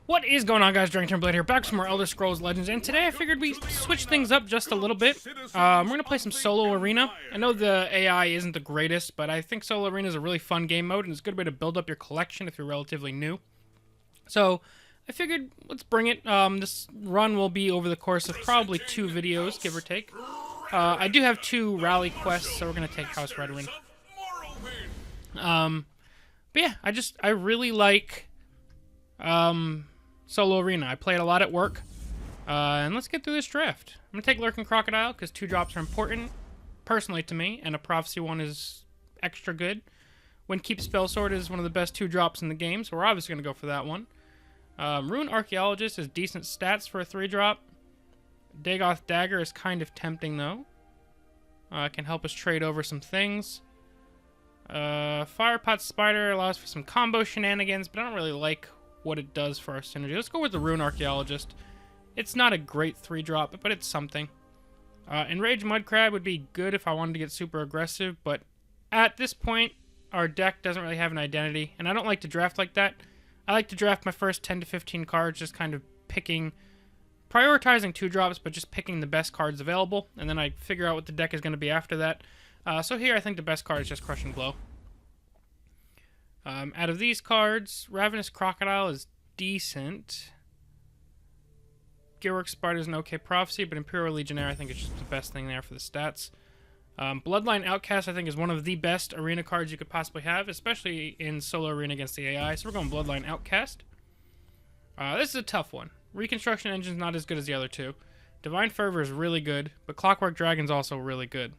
What is going on, guys? DragonTamerBlayde here, back with some more Elder Scrolls Legends, and today I figured we'd switch things up just a little bit. We're going to play some Solo Arena. I know the AI isn't the greatest, but I think Solo Arena is a really fun game mode, and it's a good way to build up your collection if you're relatively new. So, I figured, let's bring it. This run will be over the course of probably 2 videos, give or take. I do have 2 rally quests, so we're going to take House Redoran. But yeah, I really like Solo Arena. I play it a lot at work. And let's get through this draft. I'm going to take Lurking Crocodile because 2 drops are important, personally to me, and a Prophecy one is extra good. Windkeep Spellsword is one of the best 2 drops in the game, so we're obviously going to go for that one. Rune Archaeologist is decent stats for a 3-drop. Dagoth Dagger is kind of tempting, though. It can help us trade over some things. Firepot Spider allows for some combo shenanigans, but I don't really like what it does for our synergy. Let's go with the Rune Archaeologist. It's not a great 3-drop, but it's something. Enraged Mudcrab would be good if I wanted to get super aggressive, but at this point, our deck doesn't really have an identity, and I don't like to draft like that. I like to draft my first 10 to 15 cards, just kind of prioritizing 2 drops, but just picking the best cards available, and then I figure out what the deck is going to be after that. So here, I think the best card is just Crushing Blow. Out of these cards, Ravenous Crocodile is decent. Gearwork Spider is an okay Prophecy, but Imperial Legionnaire I think is just the best thing there for the stats. Bloodline Outcast I think is one of the best arena cards you could possibly have, especially in Solo Arena against the AI, so we're going Bloodline Outcast. This is a tough one. Reconstruction Engine's not as good as the other 2. Divine Fervor is really good, but Clockwork Dragon's also really good.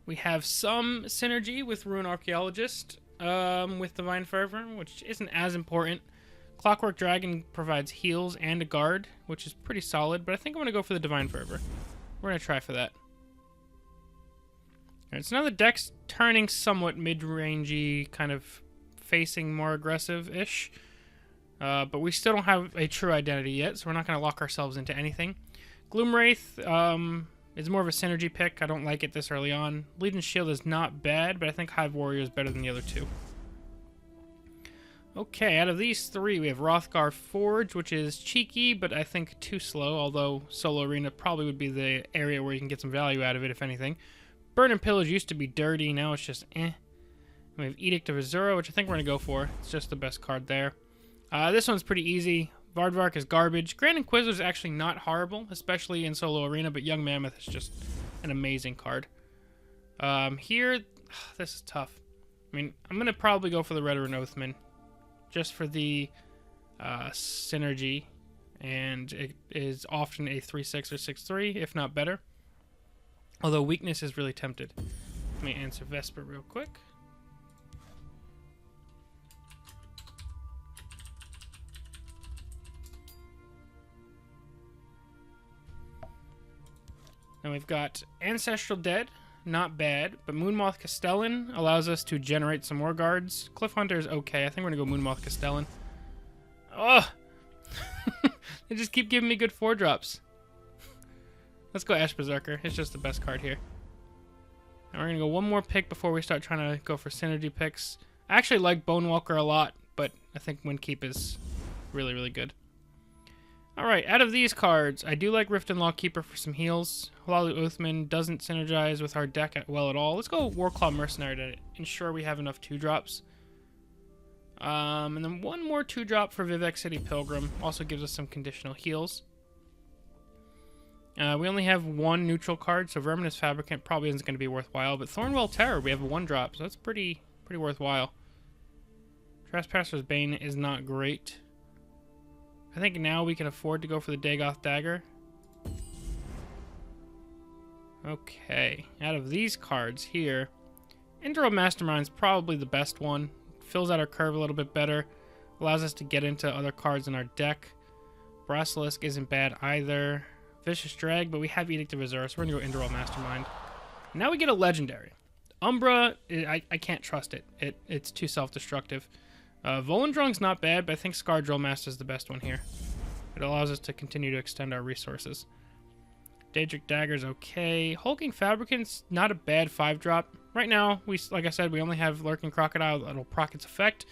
We have some synergy with Rune Archaeologist with Divine Fervor, which isn't as important. Clockwork Dragon provides heals and a guard, which is pretty solid, but I think I'm going to go for the Divine Fervor. We're going to try for that. Alright, so now the deck's turning somewhat mid-rangey, kind of facing more aggressive-ish. But we still don't have a true identity yet, so we're not going to lock ourselves into anything. Gloomwraith is more of a synergy pick. I don't like it this early on. Legion Shield is not bad, but I think Hive Warrior is better than the other 2. Okay, out of these 3, we have Hrothgar Forge, which is cheeky, but I think too slow, although Solo Arena probably would be the area where you can get some value out of it, if anything. Burn and Pillage used to be dirty, now it's just eh. We have Edict of Azura, which I think we're going to go for. It's just the best card there. This one's pretty easy. Vardvark is garbage. Grand Inquisitor is actually not horrible, especially in Solo Arena, but Young Mammoth is just an amazing card. Here, this is tough. I mean, I'm going to probably go for the Redoran Oathman, just for the synergy, and it is often a 3-6 or 6-3, if not better. Although Weakness is really tempted. Let me answer Vesper real quick. Now we've got Ancestral Dead, not bad, but Moonmoth Castellan allows us to generate some more guards. Cliff Hunter is okay. I think we're going to go Moonmoth Castellan. Oh! They just keep giving me good 4-drops. Let's go Ash Berserker. It's just the best card here. And we're going to go one more pick before we start trying to go for synergy picks. I actually like Bonewalker a lot, but I think Windkeep is really, really good. Alright, out of these cards, I do like Rift and Lawkeeper for some heals. Hlaalu Oathman doesn't synergize with our deck well at all. Let's go Warclaw Mercenary to ensure we have enough 2-drops. And then one more 2-drop for Vivec City Pilgrim. Also gives us some conditional heals. We only have 1 neutral card, so Verminous Fabricant probably isn't going to be worthwhile. But Thornwell Terror, we have a 1-drop, so that's pretty worthwhile. Trespasser's Bane is not great. I think now we can afford to go for the Dagoth Dagger. Okay, out of these cards here, Indral Mastermind's probably the best one. Fills out our curve a little bit better. Allows us to get into other cards in our deck. Brasilisk isn't bad either. Vicious Drag, but we have Edict of Azura, so we're going to go Indral Mastermind. Now we get a Legendary. Umbra, I can't trust it. It's too self-destructive. Volendrong's not bad, but I think Scar Drill Master is the best one here. It allows us to continue to extend our resources. Daedric Dagger's okay. Hulking Fabricant's not a bad 5-drop. Right now, like I said, we only have Lurking Crocodile that'll proc its effect,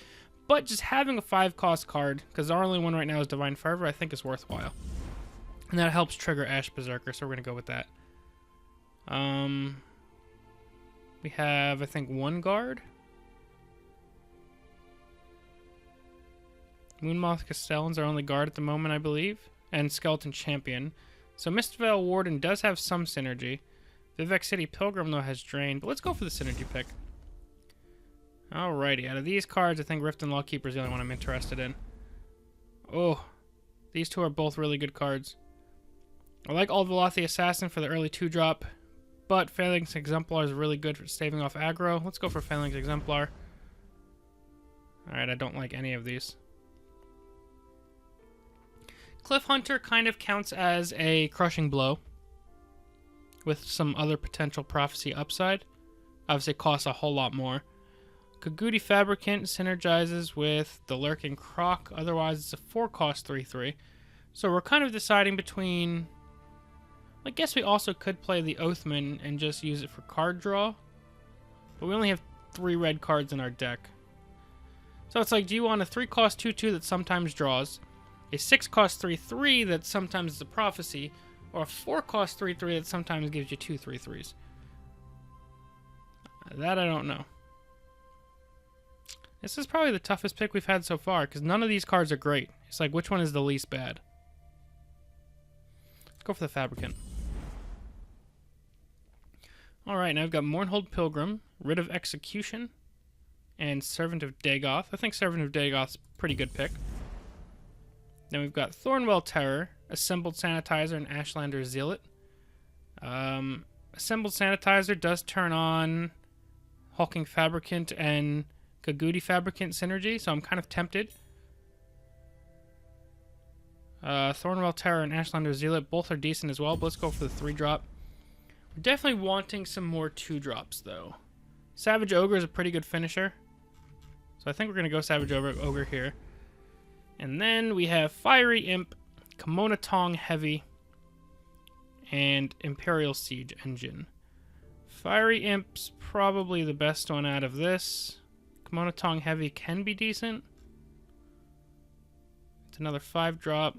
But just having a 5-cost card, because our only one right now is Divine Fervor, I think is worthwhile. And that helps trigger Ash Berserker, so we're going to go with that. We have, I think, 1 guard. Moonmoth Castellan's our only guard at the moment, I believe. And Skeleton Champion. So Mistveil Warden does have some synergy. Vivek City Pilgrim, though, has Drain. But let's go for the synergy pick. Alrighty, out of these cards, I think Rift and Lawkeeper is the only one I'm interested in. Oh, these two are both really good cards. I like Aldveloth the Assassin for the early 2-drop, but Phalanx Exemplar is really good for staving off aggro. Let's go for Phalanx Exemplar. Alright, I don't like any of these. Cliff Hunter kind of counts as a Crushing Blow, with some other potential Prophecy upside. Obviously, it costs a whole lot more. Kagudi Fabricant synergizes with the Lurking Croc. Otherwise, it's a 4-cost 3/3. So we're kind of deciding between... I guess we also could play the Oathman and just use it for card draw. But we only have 3 red cards in our deck. So it's like, do you want a 3-cost 2/2 that sometimes draws, a 6-cost 3/3 that sometimes is a Prophecy, or a 4-cost 3/3 that sometimes gives you 2 3/3s? That I don't know. This is probably the toughest pick we've had so far, because none of these cards are great. It's like, which one is the least bad? Let's go for the Fabricant. Alright, now I've got Mournhold Pilgrim, Writ of Execution, and Servant of Dagoth. I think Servant of Dagoth's a pretty good pick. Then we've got Thornwell Terror, Assembled Sanitizer, and Ashlander Zealot. Assembled Sanitizer does turn on Hulking Fabricant and Kagudi Fabricant synergy, so I'm kind of tempted. Thornwell Terror and Ashlander Zealot both are decent as well, but let's go for the 3-drop. We're definitely wanting some more 2-drops, though. Savage Ogre is a pretty good finisher, so I think we're going to go Savage Ogre here. And then we have Fiery Imp, Kimono Tong Heavy, and Imperial Siege Engine. Fiery Imp's probably the best one out of this. Kimono Tong Heavy can be decent. It's another 5-drop.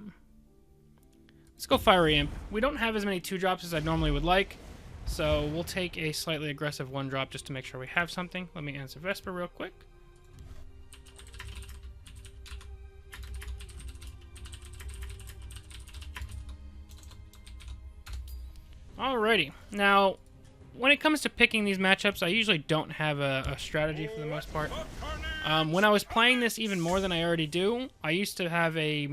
Let's go Fiery Imp. We don't have as many 2-drops as I normally would like, so we'll take a slightly aggressive 1-drop just to make sure we have something. Let me answer Vesper real quick. Alrighty. Now, when it comes to picking these matchups, I usually don't have a strategy for the most part. When I was playing this even more than I already do, I used to have be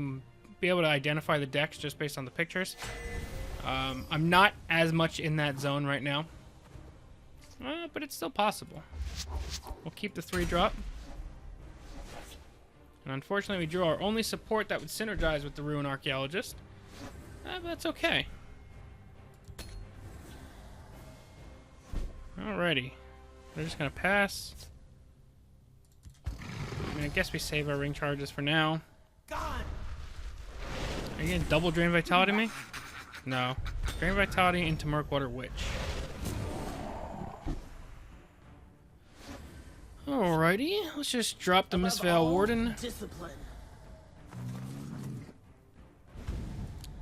able to identify the decks just based on the pictures. I'm not as much in that zone right now, but it's still possible. We'll keep the 3-drop. And unfortunately, we drew our only support that would synergize with the Ruin Archaeologist. But that's okay. Alrighty. We're just going to pass. I mean, I guess we save our ring charges for now. Are you going to double Drain Vitality me? No. Drain Vitality into Murkwater Witch. Alrighty. Let's just drop the Mistveil Warden. Discipline.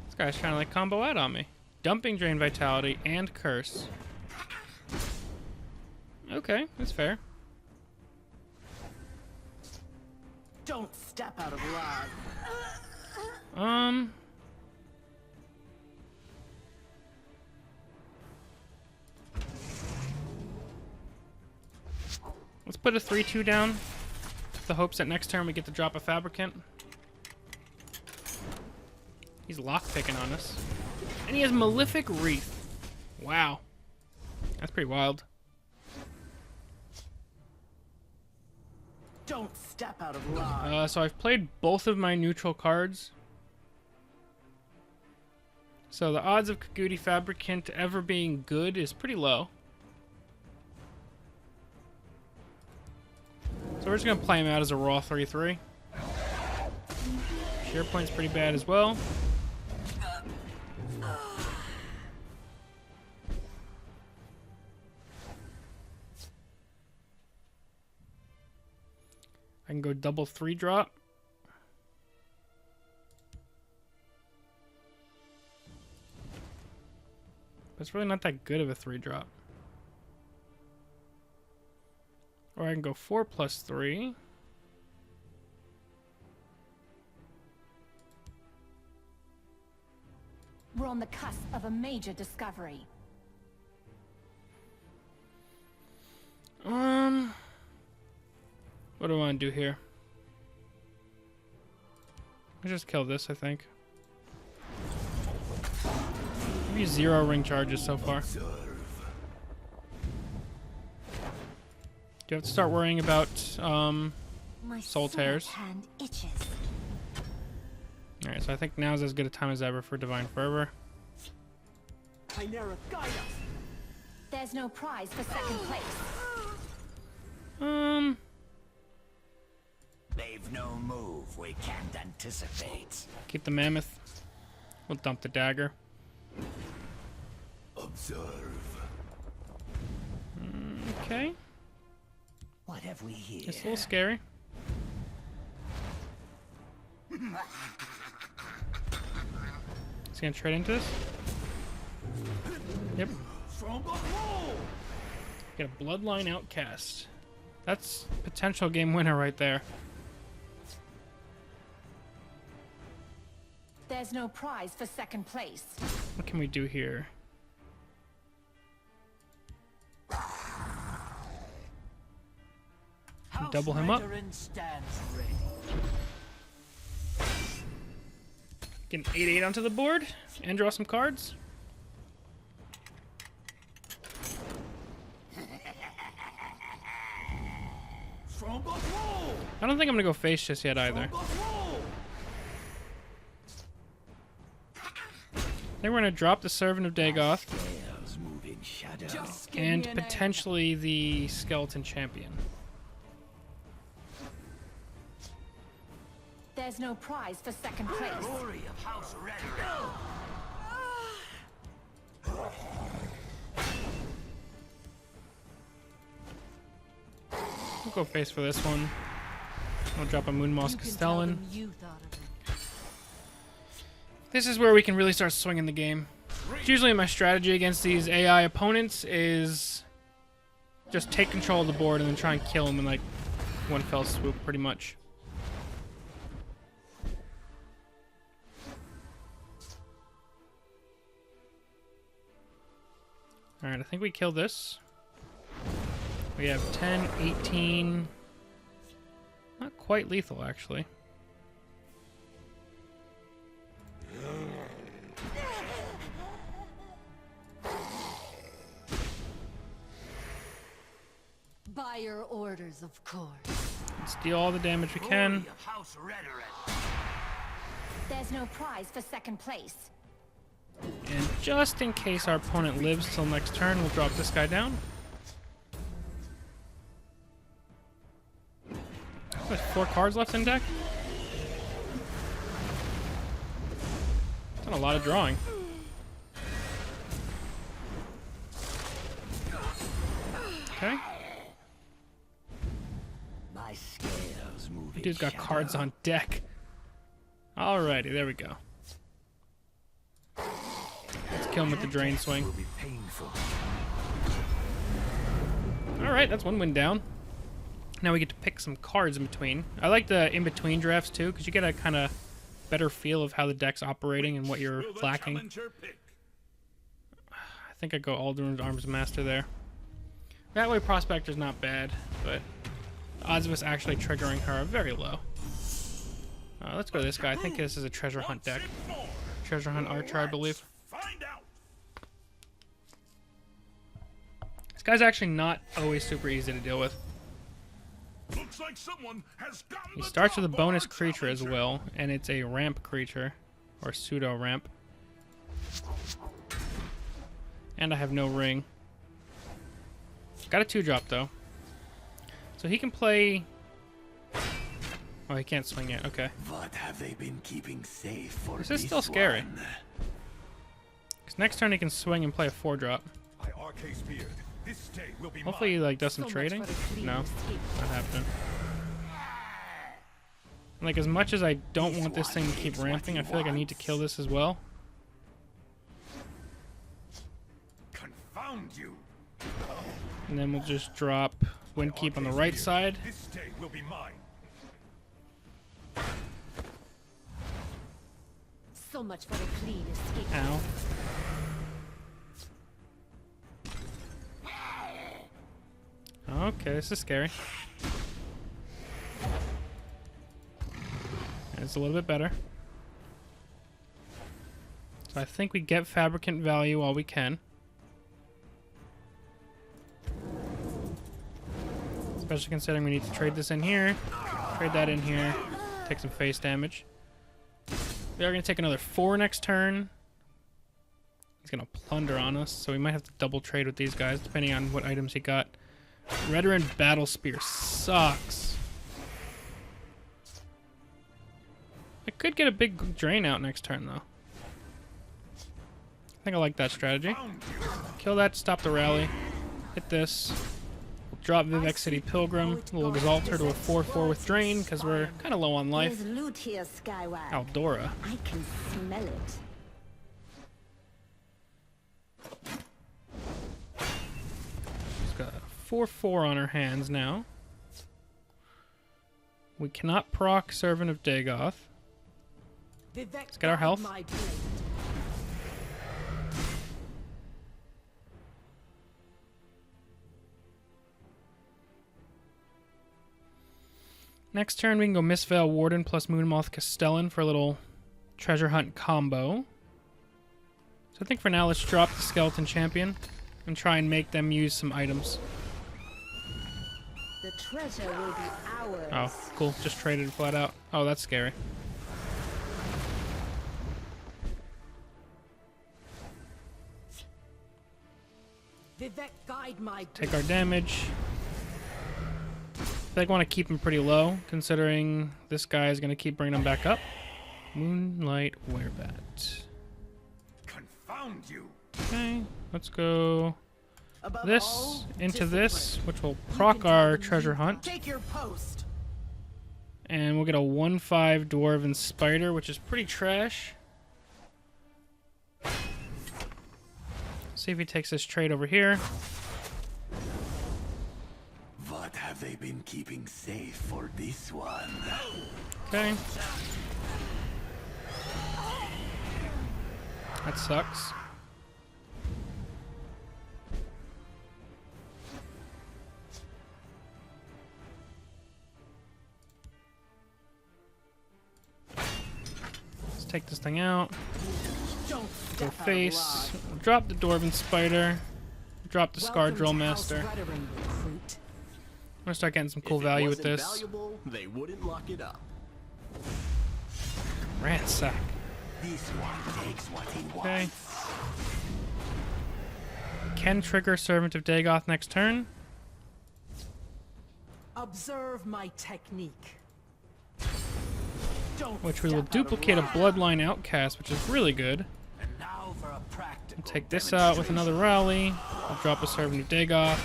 This guy's trying to like combo out on me. Dumping Drain Vitality and Curse. Okay, that's fair. Don't step out of line. Let's put a 3/2 down with the hopes that next turn we get to drop a Fabricant. He's lockpicking on us. And he has Malefic Wreath. Wow. That's pretty wild. Don't step out of line. So I've played both of my neutral cards. So the odds of Kagudi Fabricant ever being good is pretty low. So we're just going to play him out as a raw 3/3. Sheer Point's pretty bad as well. I can go a double 3-drop. But it's really not that good of a 3-drop. Or I can go 4 plus 3. We're on the cusp of a major discovery. What do I want to do here? Let's just kill this, I think. Maybe 0 ring charges so far. Do you have to start worrying about soul tears? Alright, so I think now's as good a time as ever for Divine Fervor. There's no prize for second place. They've no move we can't anticipate. Keep the mammoth. We'll dump the dagger. Observe. Okay. What have we here? It's a little scary. He's gonna trade into this. Yep. Get a Bloodline Outcast. That's potential game winner right there. There's no prize for second place. What can we do here? Double him up. Get an 8/8 onto the board and draw some cards. I don't think I'm gonna go face just yet either. Then we're gonna drop the Servant of Dagoth and potentially the Skeleton Champion. There's no prize for second place. Glory of House Redoran. We'll go face for this one. I'll drop a Moonmoss Castellan. This is where we can really start swinging the game. Usually my strategy against these AI opponents is just take control of the board and then try and kill them in like one fell swoop, pretty much. Alright, I think we kill this. We have 10, 18... Not quite lethal, actually. By your orders, of course. Let's deal all the damage we can. There's no prize for second place. And just in case our opponent lives till next turn, we'll drop this guy down. There's 4 cards left in deck. Done a lot of drawing. Okay. My scales move. Dude's got cards on deck. Alrighty, there we go. Let's kill him with the Drain Swing. Alright, that's one win down. Now we get to pick some cards in between. I like the in-between drafts too, because you get a kind of better feel of how the deck's operating and what you're lacking. I think I go Alderun's Arms Master there. That way Prospector's not bad, but the odds of us actually triggering her are very low. Let's go to this guy. I think this is a Treasure Hunt deck. Treasure Hunt Archer, I believe. This guy's actually not always super easy to deal with. Looks like someone has gotten He starts with a bonus creature as well, and it's a ramp creature, or pseudo ramp. And I have no ring. Got a 2-drop though. So he can play... Oh, he can't swing yet. Okay. What have they been keeping safe for This is still scary. one? Because next turn he can swing and play a 4-drop. By RK Spear, this day will be Hopefully he like does some So much trading. for the clean No, escape. not happening. Like, as much as I don't want this thing to keep ramping, I feel like I need to kill this as well. Confound you. And then we'll just drop Windkeep on the right side. This day will be mine. So much for a clean escape. Ow. Okay, this is scary. It's a little bit better. So I think we get Fabricant value while we can. Especially considering we need to trade this in here. Trade that in here. Take some face damage. We are going to take another 4 next turn. He's going to plunder on us, so we might have to double trade with these guys, depending on what items he got. Redoran Battle Spear sucks. I could get a big drain out next turn, though. I think I like that strategy. Kill that, stop the rally. Hit this. We'll drop Vivek City Pilgrim. We'll exalt her to a 4/4 with drain, because we're kind of low on life. There's loot here, Skyward. Aldora. I can smell it. She's got a 4/4 on her hands now. We cannot proc Servant of Dagoth. Let's get our health. Next turn we can go Mistveil Warden plus Moonmoth Castellan for a little treasure hunt combo. So I think for now let's drop the Skeleton Champion and try and make them use some items. The treasure will be ours. Oh, cool. Just traded flat out. Oh, that's scary. Vivek, guide my Take our damage. I think I want to keep him pretty low, considering this guy is going to keep bringing him back up. Moonlight Werebat. Confound you. Okay, let's go Above this all, into discipline. this, which will You proc can our tell them treasure you hunt. Take your post. And we'll get a 1/5 Dwarven Spider, which is pretty trash. See if he takes this trade over here. What have they been keeping safe for this one? Okay. That sucks. Let's take this thing out. Don't Go step out of face. line. Drop the Dwarven Spider. Drop the Scar Welcome Drill to House Master. Redoran, recruit. I'm gonna start getting some cool value with this. Valuable, they wouldn't lock it up. Ransack. This one takes what he Okay. wants. Can trigger Servant of Dagoth next turn. Observe my technique. Don't Which we will step out of duplicate a line. Bloodline Outcast, which is really good. And now for a practical Take this out with another rally. I'll drop a Servant of Dagoth.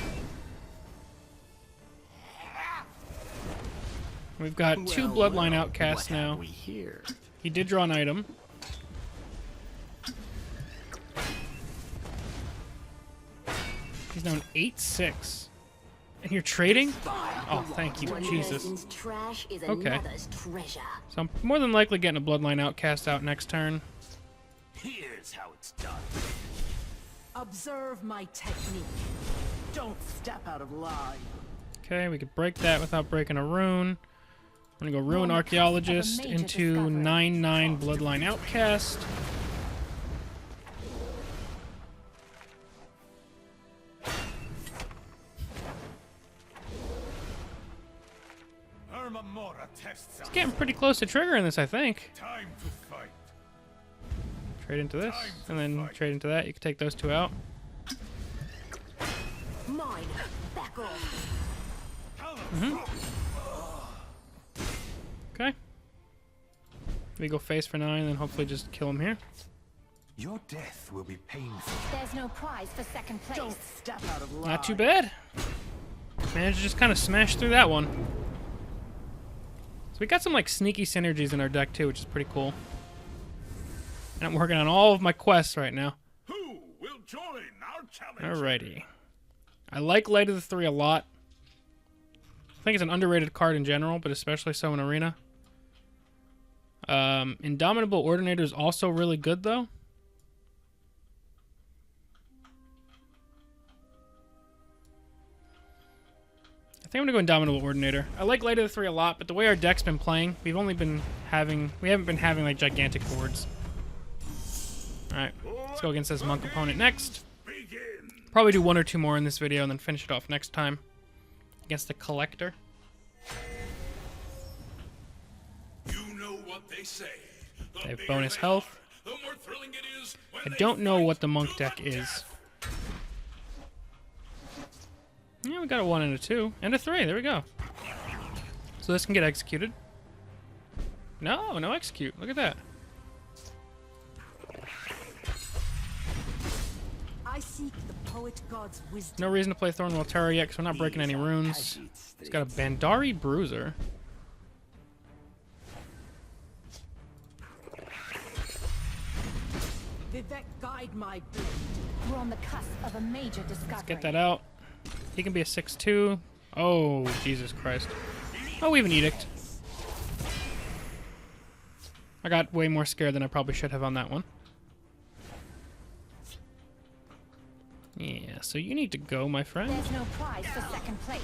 We've got two Bloodline Outcasts now. We here. He did draw an item. He's now an 8/6. And you're trading? Oh, thank you, One Jesus. person's trash is Okay. another's treasure. So I'm more than likely getting a Bloodline Outcast out next turn. Here's how it's done. Observe my technique. Don't step out of line. Okay, we could break that without breaking a rune. I'm gonna go Ruin Moment of Archaeologist a major into discovery. 9/9 Bloodline Outcast. Armamora tests It's getting pretty close to triggering this, I think. time to fight. Trade into this, and then trade into that. You can take those two out. Mine. Back off. Okay. We go face for 9, and then hopefully just kill him here. Your death will be painful. There's no prize for second place. Don't step out of line. Not too bad. Managed to just kind of smash through that one. So we got some like sneaky synergies in our deck too, which is pretty cool. And I'm working on all of my quests right now. Who will join our challenge? Alrighty. I like Light of the Three a lot. I think it's an underrated card in general, but especially so in Arena. Indomitable Ordinator is also really good, though. I think I'm gonna go Indomitable Ordinator. I like Light of the Three a lot, but the way our deck's been playing, we haven't been having like gigantic boards. Alright, let's go against this monk opponent next. Probably do 1 or 2 more in this video and then finish it off next time against the Collector. You know what they say. They have bonus health. The more thrilling it is when I they don't know fight what the monk to deck the is. death. Yeah, we got a 1 and a 2 and a 3. There we go. So this can get executed. No execute. Look at that. I seek the poet god's wisdom. No reason to play Thornwell Terror yet because we're not breaking any runes. He's got a Bandari Bruiser. Vivek, guide my blade. We're on the cusp of a major discovery. Get that out. He can be a 6/2. Oh, Jesus Christ. Oh, we have an Edict. I got way more scared than I probably should have on that one. Yeah, so you need to go, my friend. There's no prize for second place.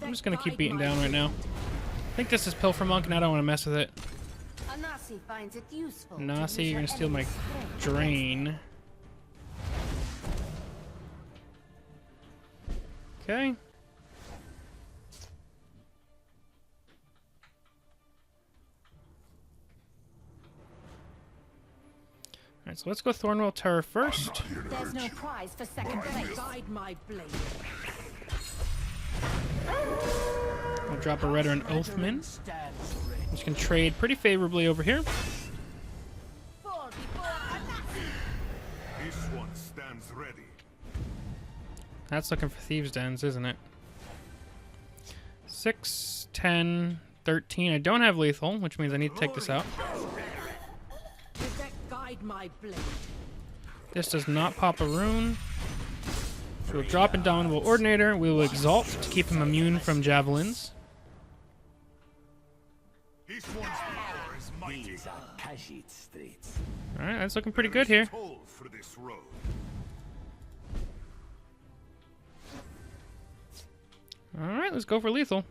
I'm just gonna keep beating down right now. I think this is Pilfer Monk, and I don't want to mess with it. Anasi finds it useful. Nasi, you're gonna steal my drain. Okay. Alright, so let's go Thornwell Terror first. There's no prize for second place. Guide my blade. I'll drop a Redoran Oathman, which can trade pretty favorably over here. This one stands ready. That's looking for Thieves' Dens, isn't it? 6, 10, 13. I don't have lethal, which means I need to take this out. Vivek, guide my blade. This does not pop a rune. So we'll drop Indomitable Ordinator. We will Exalt to keep him immune from javelins. This one's power is mighty. These are Khajiit streets. Alright, that's looking pretty good here. Toll for this road. Alright, let's go for lethal.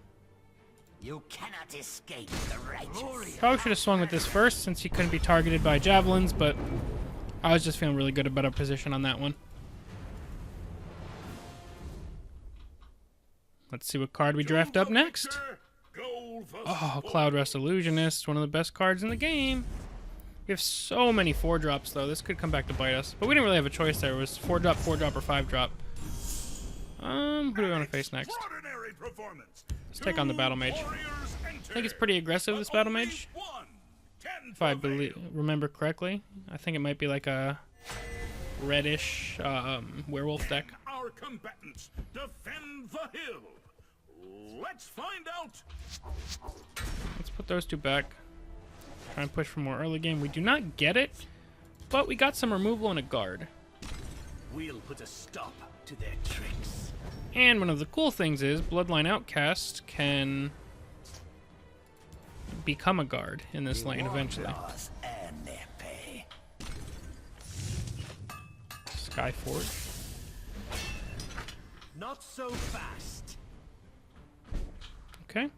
You cannot escape the righteous. Probably should have swung with this first since he couldn't be targeted by javelins, but I was just feeling really good about our position on that one. Let's see what card we draft up next. Oh, Cloud Rest Illusionist, one of the best cards in the game. We have so many 4-drops, though. This could come back to bite us. But we didn't really have a choice there. It was 4-drop, 4-drop, or 5-drop. Who do we want to face next? Let's take on the Battle Mage. I think it's pretty aggressive, this Battle Mage. If I remember correctly. I think it might be like a reddish werewolf deck. Our combatants defend the hill. Let's find out. Let's put those two back. Try and push for more early game. We do not get it, but we got some removal and a guard. We'll put a stop to their tricks. And one of the cool things is Bloodline Outcast can become a guard in this lane eventually. Laws earn their pay. Skyforge. Not so fast. Okay.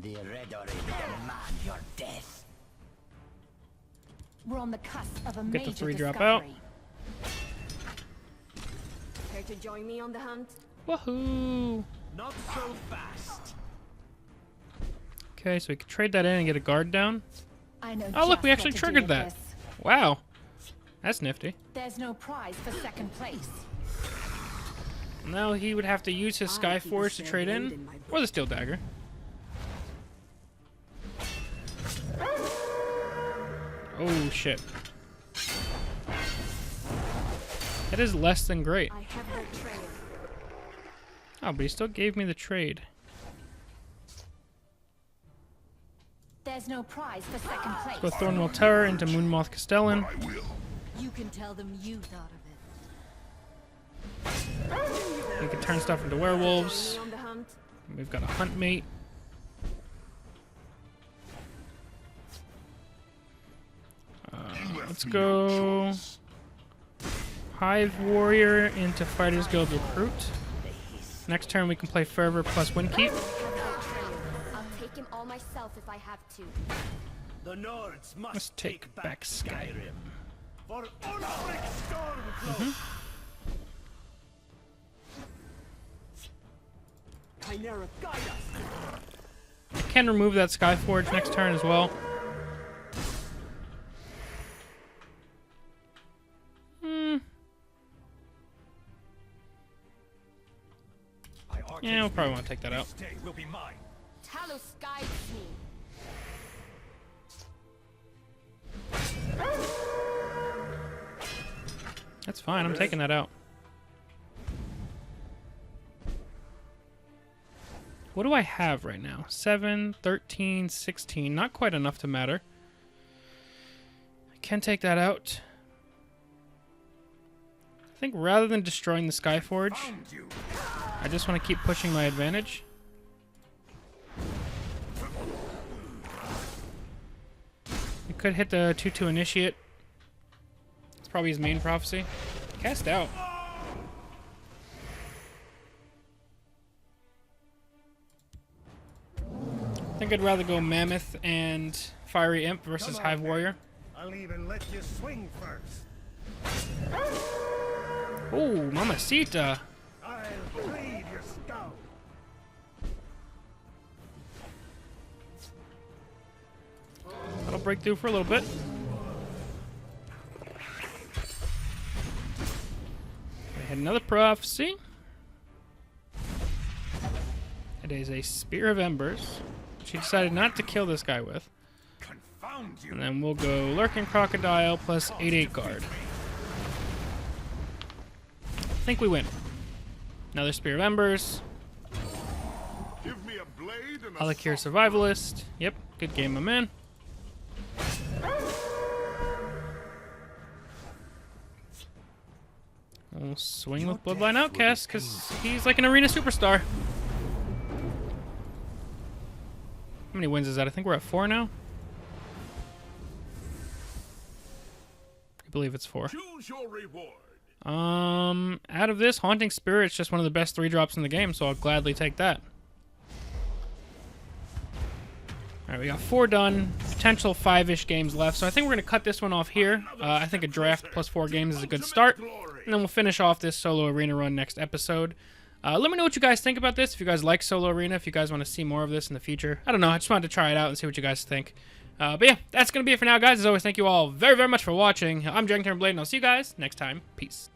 The Redoran demand your death. We're on the cusp of a Get the major 3-drop out. discovery. Care to join me on the hunt? Woohoo! Not so fast. Okay, so we can trade that in and get a guard down. I know Oh, look, just we what actually to do triggered with that. this. Wow. That's nifty. There's no prize for second place. Now he would have to use his Skyforge to trade in, or the Steel Dagger. Oh, shit. That is less than great. I have their trail. Oh, but he still gave me the trade. There's no prize for second place. Go Thornwell Tower into Moonmoth Castellan. You can tell them you thought of it. We can turn stuff into werewolves. Join me on the hunt. We've got a hunt mate. Let's go Hive Warrior into Fighters Guild Recruit. Next turn we can play Fervor plus Windkeep. I'll take him all myself if I have to. The Nords must Let's take back Skyrim. For Ulfric Stormcloak. Chimera, guide us. Can remove that Skyforge next turn as well. Yeah, we'll probably want to take that out. Day will be mine. Talos guides me. That's fine, I'm taking that out. What do I have right now? 7, 13, 16. Not quite enough to matter. I can take that out. I think rather than destroying the Skyforge, I just want to keep pushing my advantage. We could hit the 2/2 Initiate. It's probably his main prophecy. Cast out. I think I'd rather go Mammoth and Fiery Imp versus Hive Warrior. I'll even let you swing first. Ooh, Mamacita. I'll bleed your skull. That'll break through for a little bit. I had another prophecy. It is a Spear of Embers. She decided not to kill this guy with. Confound you. And then we'll go Lurking Crocodile plus 8/8 guard. I think we win. Another Spear of Embers. Give me a blade and a Alakir Survivalist. Yep, good game, my man. We'll swing with Bloodline Outcast because he's like an arena superstar. How many wins is that? I think we're at 4 now. I believe it's 4. choose your reward. Out of this, Haunting Spirit's just one of the best 3-drops in the game, so I'll gladly take that. Alright, we got 4 done. Potential 5-ish games left, so I think we're going to cut this one off here. I think a draft plus 4 games is a good start. And then we'll finish off this solo arena run next episode. Let me know what you guys think about this. If you guys like solo arena, if you guys want to see more of this in the future. I don't know, I just wanted to try it out and see what you guys think. But yeah, that's going to be it for now, guys. As always, thank you all very, very much for watching. I'm DragonTamerBlayde, and I'll see you guys next time. Peace.